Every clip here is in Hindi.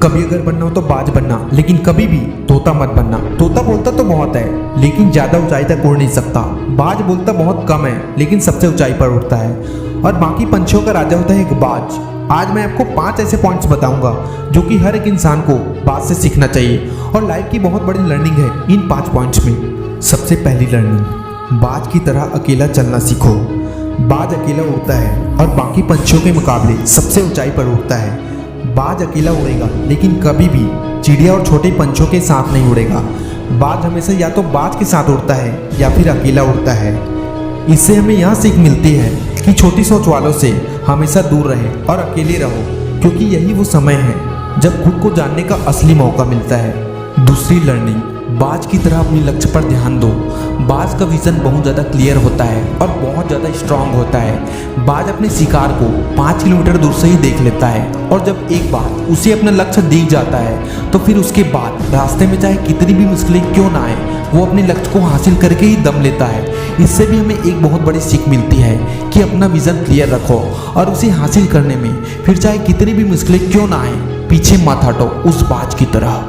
कभी अगर बनना हो तो बाज बनना, लेकिन कभी भी तोता मत बनना। तोता बोलता तो बहुत है लेकिन ज्यादा ऊंचाई तक उड़ नहीं सकता। बाज बोलता बहुत कम है लेकिन सबसे ऊंचाई पर उड़ता है, और बाकी पंछियों का राजा होता है एक बाज। आज मैं आपको 5 ऐसे पॉइंट्स बताऊंगा जो कि हर एक इंसान को बाज से सीखना चाहिए, और लाइफ की बहुत बड़ी लर्निंग है इन 5 पॉइंट्स में। सबसे पहली लर्निंग, बाज की तरह अकेला चलना सीखो। बाज अकेला उड़ता है और बाकी पंछियों के मुकाबले सबसे ऊंचाई पर उड़ता है। बाज अकेला उड़ेगा लेकिन कभी भी चिड़िया और छोटे पंछियों के साथ नहीं उड़ेगा। बाज हमेशा या तो बाज के साथ उड़ता है या फिर अकेला उड़ता है। इससे हमें यह सीख मिलती है कि छोटी सोच वालों से हमेशा दूर रहे और अकेले रहो, क्योंकि यही वो समय है जब खुद को जानने का असली मौका मिलता है। दूसरी लर्निंग, बाज की तरह अपने लक्ष्य पर ध्यान दो। बाज का विजन बहुत ज़्यादा क्लियर होता है और बहुत ज़्यादा स्ट्रांग होता है। बाज अपने शिकार को 5 किलोमीटर दूर से ही देख लेता है, और जब एक बार उसे अपना लक्ष्य दिख जाता है तो फिर उसके बाद रास्ते में चाहे कितनी भी मुश्किलें क्यों ना आए, वो अपने लक्ष्य को हासिल करके ही दम लेता है। इससे भी हमें एक बहुत बड़ी सीख मिलती है कि अपना विजन क्लियर रखो और उसे हासिल करने में फिर चाहे कितनी भी मुश्किलें क्यों ना आए, पीछे मत हटो उस बाज की तरह।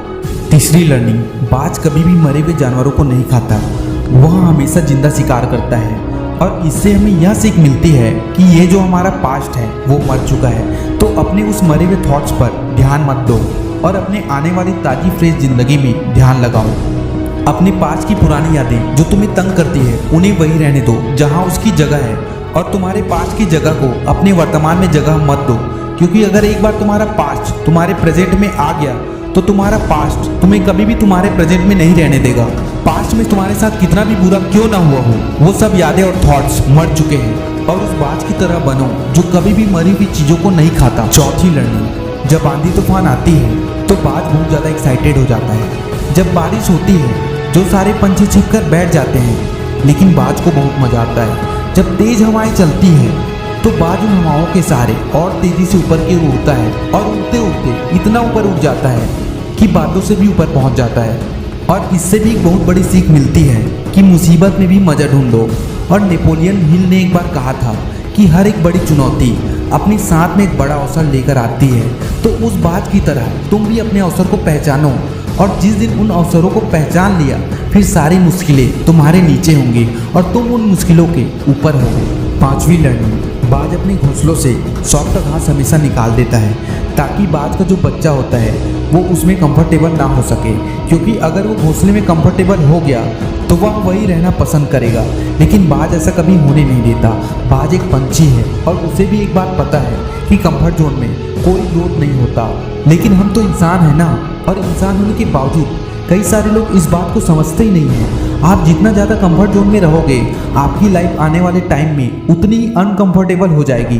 तीसरी लर्निंग, बाज कभी भी मरे हुए जानवरों को नहीं खाता, वह हमेशा जिंदा शिकार करता है। और इससे हमें यह सीख मिलती है कि ये जो हमारा पास्ट है वो मर चुका है, तो अपने उस मरे हुए थॉट्स पर ध्यान मत दो और अपने आने वाली ताज़ी फ्रेश जिंदगी में ध्यान लगाओ। अपने पास्ट की पुरानी यादें जो तुम्हें तंग करती है उन्हें वही रहने दो जहाँ उसकी जगह है, और तुम्हारे पास्ट की जगह को अपने वर्तमान में जगह मत दो, क्योंकि अगर एक बार तुम्हारा पास्ट तुम्हारे प्रेजेंट में आ गया तो तुम्हारा पास्ट तुम्हें कभी भी तुम्हारे प्रेजेंट में नहीं रहने देगा। पास्ट में तुम्हारे साथ कितना भी बुरा क्यों ना हुआ हो, वो सब यादें और थॉट्स मर चुके हैं, और उस बाज की तरह बनो जो कभी भी मरी हुई चीज़ों को नहीं खाता। चौथी लर्निंग, जब आंधी तूफान आती है तो बाज बहुत ज़्यादा एक्साइटेड हो जाता है। जब बारिश होती है जो सारे पंछी छिपकर बैठ जाते हैं, लेकिन बाज को बहुत मजा आता है। जब तेज हवाएं चलती हैं तो बाज उन हवाओं के सहारे और तेजी से ऊपर की ओर उड़ता है, और उड़ते उड़ते इतना ऊपर उड़ जाता है कि बादलों से भी ऊपर पहुंच जाता है। और इससे भी एक बहुत बड़ी सीख मिलती है कि मुसीबत में भी मजा ढूंढो। और नेपोलियन हिल ने एक बार कहा था कि हर एक बड़ी चुनौती अपने साथ में एक बड़ा अवसर लेकर आती है, तो उस बात की तरह तुम भी अपने अवसर को पहचानो, और जिस दिन उन अवसरों को पहचान लिया फिर सारी मुश्किलें तुम्हारे नीचे होंगी और तुम उन मुश्किलों के ऊपर होगे। पांचवी लर्निंग, बाज अपने घोंसलों से सॉफ्ट घास हमेशा निकाल देता है, ताकि बाज का जो बच्चा होता है वो उसमें कंफर्टेबल ना हो सके, क्योंकि अगर वो घोंसले में कंफर्टेबल हो गया तो वह वही रहना पसंद करेगा। लेकिन बाज ऐसा कभी होने नहीं देता। बाज एक पंछी है और उसे भी एक बात पता है कि कंफर्ट जोन में कोई ग्रोथ नहीं होता, लेकिन हम तो इंसान हैं ना, और इंसान होने के बावजूद कई सारे लोग इस बात को समझते ही नहीं हैं। आप जितना ज़्यादा कंफर्ट जोन में रहोगे आपकी लाइफ आने वाले टाइम में उतनी ही अनकंफर्टेबल हो जाएगी।